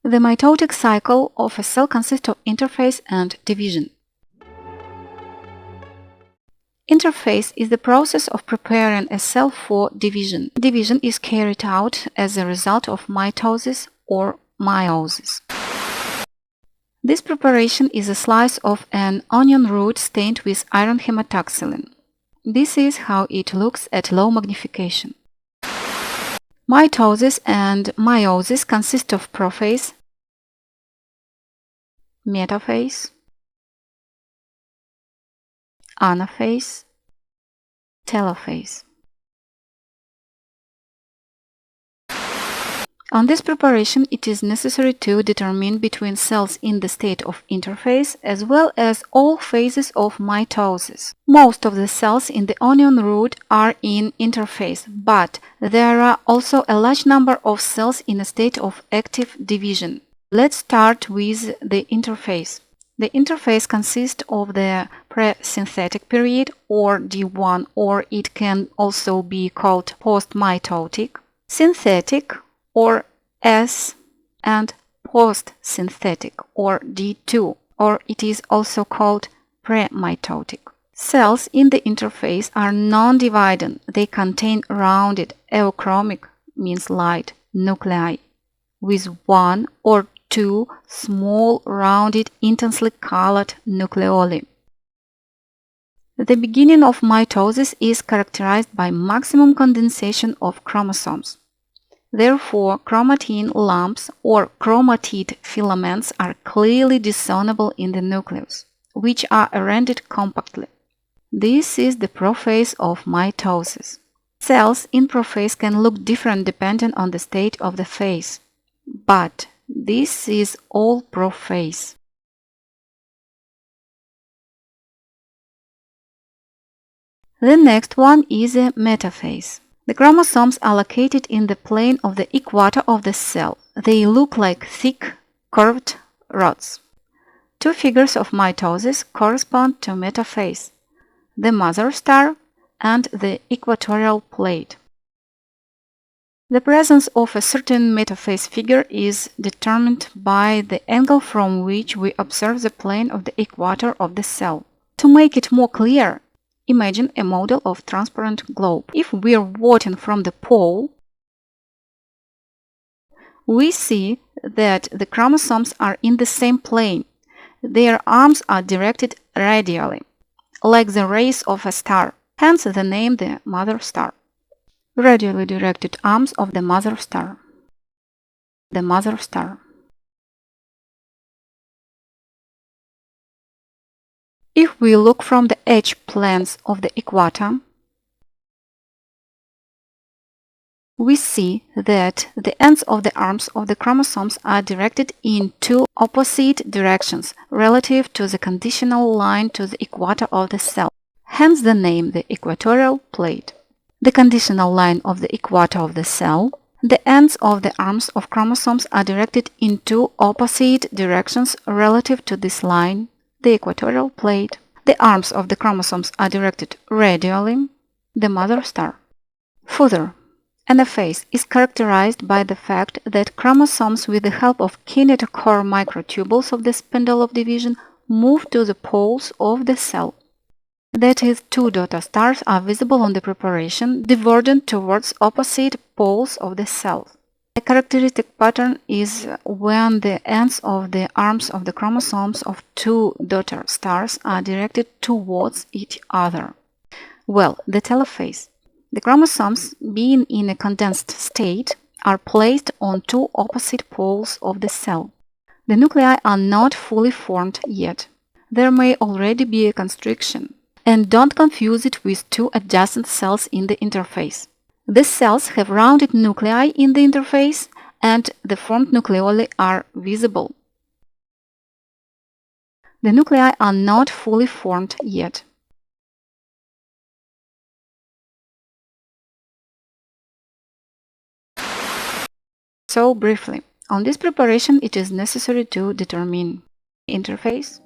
The mitotic cycle of a cell consists of interphase and division. Interphase is the process of preparing a cell for division. Division is carried out as a result of mitosis or meiosis. This preparation is a slice of an onion root stained with iron hematoxylin. This is how it looks at low magnification. Mitosis and meiosis consist of prophase, metaphase, anaphase, telophase. On this preparation, it is necessary to determine between cells in the state of interphase as well as all phases of mitosis. Most of the cells in the onion root are in interphase, but there are also a large number of cells in a state of active division. Let's start with the interphase. The interphase consists of the pre-synthetic period, or D1, or it can also be called post-mitotic, synthetic, or S, and post-synthetic, or D2, or it is also called pre-mitotic. Cells in the interphase are non-dividing. They contain rounded, euchromic, means light, nuclei, with one or two small, rounded, intensely colored nucleoli. The beginning of mitosis is characterized by maximum condensation of chromosomes. Therefore, chromatin lumps or chromatid filaments are clearly discernible in the nucleus, which are arranged compactly. This is the prophase of mitosis. Cells in prophase can look different depending on the state of the phase, but this is all prophase. The next one is a metaphase. The chromosomes are located in the plane of the equator of the cell. They look like thick, curved rods. Two figures of mitosis correspond to metaphase: the mother star and the equatorial plate. The presence of a certain metaphase figure is determined by the angle from which we observe the plane of the equator of the cell. To make it more clear, imagine a model of transparent globe. If we are watching from the pole, we see that the chromosomes are in the same plane. Their arms are directed radially, like the rays of a star, hence the name the mother star. Radially directed arms of the mother star. The mother star. If we look from the H-planes of the equator, we see that the ends of the arms of the chromosomes are directed in two opposite directions relative to the conditional line to the equator of the cell, hence the name the equatorial plate. The conditional line of the equator of the cell, the ends of the arms of chromosomes are directed in two opposite directions relative to this line, the equatorial plate. The arms of the chromosomes are directed radially, the mother star. Further, anaphase is characterized by the fact that chromosomes, with the help of kinetochore microtubules of the spindle of division, move to the poles of the cell. That is, two daughter stars are visible on the preparation, divergent towards opposite poles of the cell. A characteristic pattern is when the ends of the arms of the chromosomes of two daughter stars are directed towards each other. Well, the telophase. The chromosomes, being in a condensed state, are placed on two opposite poles of the cell. The nuclei are not fully formed yet. There may already be a constriction. And don't confuse it with two adjacent cells in the interphase. The cells have rounded nuclei in the interphase, and the formed nucleoli are visible. The nuclei are not fully formed yet. So, briefly, on this preparation it is necessary to determine interphase,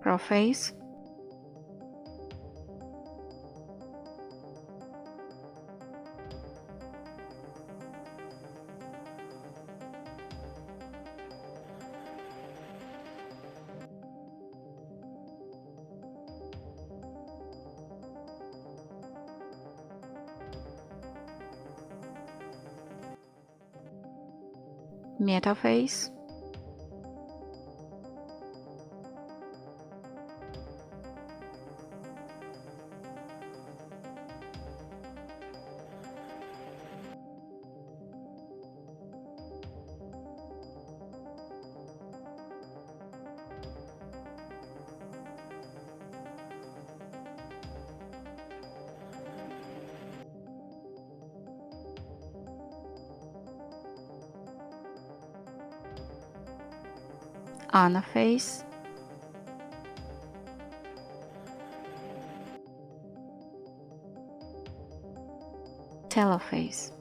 prophase, metaphase, anaphase, telophase.